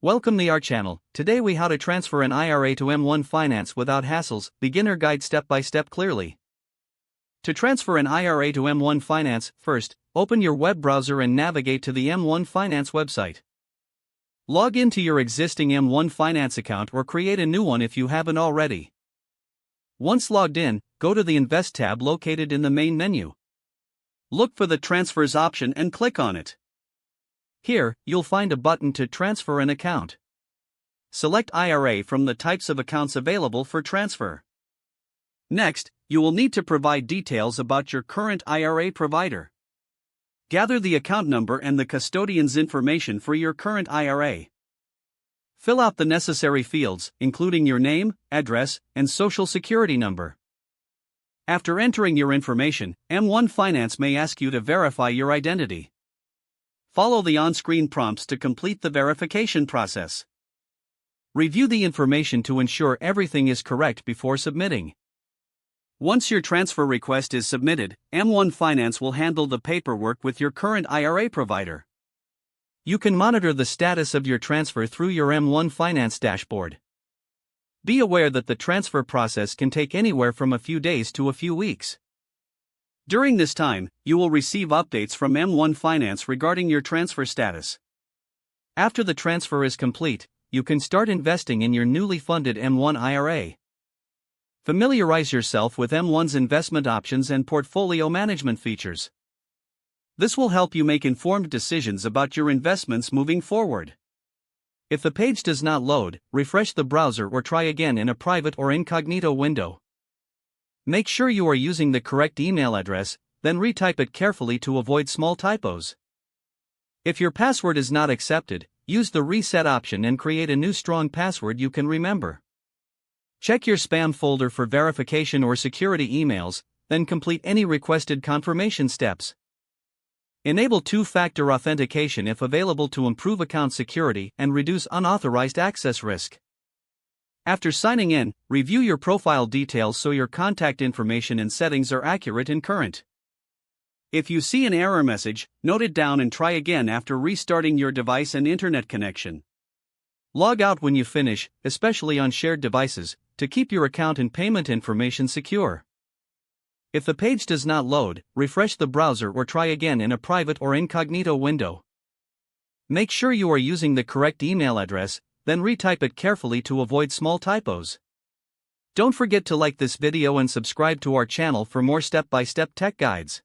Welcome to our channel. Today we how to transfer an IRA to M1 Finance without hassles, beginner guide step by step clearly. To transfer an IRA to M1 Finance, first, open your web browser and navigate to the M1 Finance website. Log into your existing M1 Finance account or create a new one if you haven't already. Once logged in, go to the Invest tab located in the main menu. Look for the Transfers option and click on it. Here, you'll find a button to transfer an account. Select IRA from the types of accounts available for transfer. Next, you will need to provide details about your current IRA provider. Gather the account number and the custodian's information for your current IRA. Fill out the necessary fields, including your name, address, and social security number. After entering your information, M1 Finance may ask you to verify your identity. Follow the on-screen prompts to complete the verification process. Review the information to ensure everything is correct before submitting. Once your transfer request is submitted, M1 Finance will handle the paperwork with your current IRA provider. You can monitor the status of your transfer through your M1 Finance dashboard. Be aware that the transfer process can take anywhere from a few days to a few weeks. During this time, you will receive updates from M1 Finance regarding your transfer status. After the transfer is complete, you can start investing in your newly funded M1 IRA. Familiarize yourself with M1's investment options and portfolio management features. This will help you make informed decisions about your investments moving forward. If the page does not load, refresh the browser or try again in a private or incognito window. Make sure you are using the correct email address, then retype it carefully to avoid small typos. If your password is not accepted, use the reset option and create a new strong password you can remember. Check your spam folder for verification or security emails, then complete any requested confirmation steps. Enable two-factor authentication if available to improve account security and reduce unauthorized access risk. After signing in, review your profile details so your contact information and settings are accurate and current. If you see an error message, note it down and try again after restarting your device and internet connection. Log out when you finish, especially on shared devices, to keep your account and payment information secure. If the page does not load, refresh the browser or try again in a private or incognito window. Make sure you are using the correct email address, then retype it carefully to avoid small typos. Don't forget to like this video and subscribe to our channel for more step-by-step tech guides.